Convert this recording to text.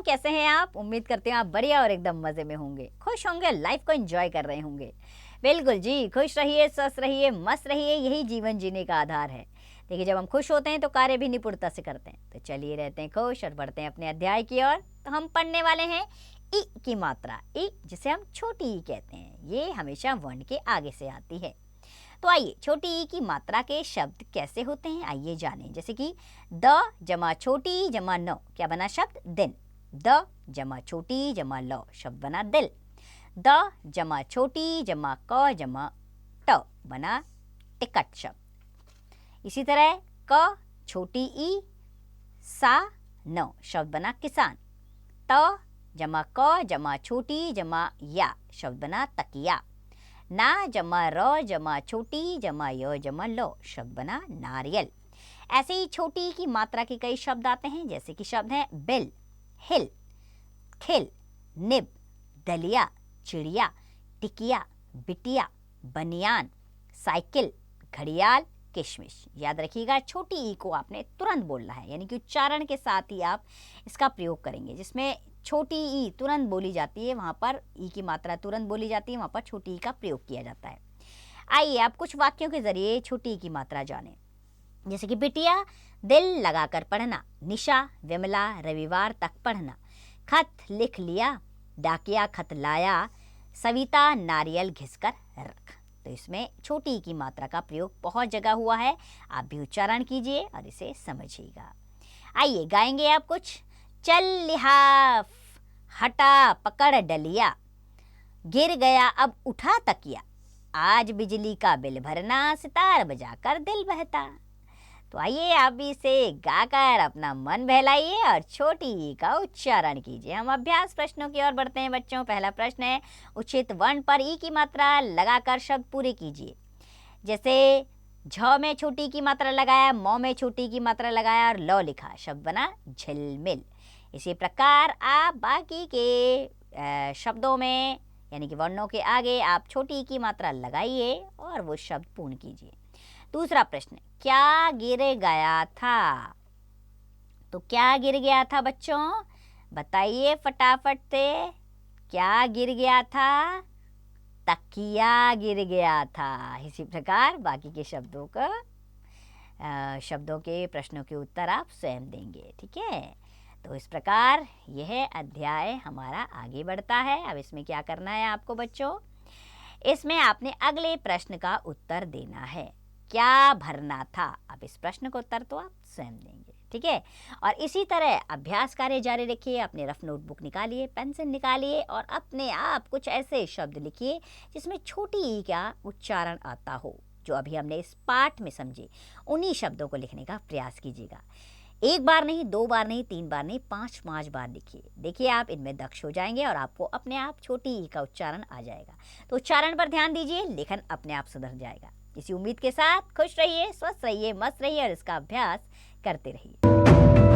कैसे हैं आप? उम्मीद करते हैं आप बढ़िया और एकदम मज़े में होंगे, खुश होंगे, लाइफ को एंजॉय कर रहे होंगे। बिल्कुल जी, खुश रहिए, स्वस्थ रहिए, मस्त रहिए, यही जीवन जीने का आधार है। देखिए, जब हम खुश होते हैं तो कार्य भी निपुणता से करते हैं। तो चलिए रहते हैं खुश और बढ़ते हैं अपने अध्याय की ओर। तो हम पढ़ने वाले हैं ई की मात्रा। ई जिसे हम छोटी ई कहते हैं, ये हमेशा वर्ण के आगे से आती है। तो आइए छोटी ई की मात्रा के शब्द कैसे होते हैं आइए जानें। जैसे कि द जमा छोटी जमा नौ, क्या बना शब्द? दिन। द जमा छोटी जमा लौ, शब्द बना दिल। द जमा छोटी जमा क जमा ट, बना टिकट शब्द। इसी तरह क छोटी ई सा नौ, शब्द बना किसान। त जमा क जमा छोटी जमा या, शब्द बना तकिया। ना जमा र जमा छोटी जमा य जमा लो, शब्द बना नारियल। ऐसे ही छोटी की मात्रा के कई शब्द आते हैं, जैसे कि शब्द हैं बिल, हिल, खिल, निब, दलिया, चिड़िया, टिकिया, बिटिया, बनियान, साइकिल, घड़ियाल, किशमिश। याद रखिएगा, छोटी ई को आपने तुरंत बोलना है, यानी कि उच्चारण के साथ ही आप इसका प्रयोग करेंगे। जिसमें छोटी ई तुरंत बोली जाती है, वहाँ पर ई की मात्रा तुरंत बोली जाती है, वहाँ पर छोटी ई का प्रयोग किया जाता है। आइए आप कुछ वाक्यों के जरिए छोटी ई की मात्रा जानें। जैसे कि बिटिया दिल लगाकर पढ़ना, निशा विमला रविवार तक पढ़ना, खत लिख लिया, डाकिया खत लाया, सविता नारियल घिसकर रख। तो इसमें छोटी ई की मात्रा का प्रयोग बहुत जगह हुआ है, आप भी उच्चारण कीजिए और इसे समझिएगा। आइए गाएंगे आप कुछ। चल लिहाफ, हटा पकड़ डलिया, गिर गया अब उठा तकिया, आज बिजली का बिल भरना, सितार बजाकर दिल बहता। तो आइए आप भी इसे गाकर अपना मन बहलाइए और छोटी ई का उच्चारण कीजिए। हम अभ्यास प्रश्नों की ओर बढ़ते हैं बच्चों। पहला प्रश्न है, उचित वर्ण पर ई की मात्रा लगाकर शब्द पूरे कीजिए। जैसे झ में छोटी की मात्रा लगाया, मौ में छोटी की मात्रा लगाया और लौ लिखा, शब्द बना झिलमिल। इसी प्रकार आप बाकी के शब्दों में यानी कि वर्णों के आगे आप छोटी की मात्रा लगाइए और वो शब्द पूर्ण कीजिए। दूसरा प्रश्न, क्या गिर गया था? तो क्या गिर गया था बच्चों? बताइए फटाफट से, क्या गिर गया था? तकिया गिर गया था। इसी प्रकार बाकी के शब्दों के प्रश्नों के उत्तर आप स्वयं देंगे, ठीक है। तो इस प्रकार यह अध्याय हमारा आगे बढ़ता है। अब इसमें क्या करना है आपको बच्चों? इसमें आपने अगले प्रश्न का उत्तर देना है, क्या भरना था। अब इस प्रश्न का उत्तर तो आप स्वयं देंगे, ठीक है। और इसी तरह अभ्यास कार्य जारी रखिए। अपने रफ नोटबुक निकालिए, पेंसिल निकालिए और अपने आप कुछ ऐसे शब्द लिखिए जिसमें छोटी ई का उच्चारण आता हो, जो अभी हमने इस पाठ में समझे। उन्हीं शब्दों को लिखने का प्रयास कीजिएगा। एक बार नहीं, दो बार नहीं, तीन बार नहीं, पाँच बार लिखिए। देखिए आप इनमें दक्ष हो जाएंगे और आपको अपने आप छोटी ई का उच्चारण आ जाएगा। तो उच्चारण पर ध्यान दीजिए, लेखन अपने आप सुधर जाएगा। इसी उम्मीद के साथ खुश रहिए, स्वस्थ रहिए, मस्त रहिए और इसका अभ्यास करते रहिए।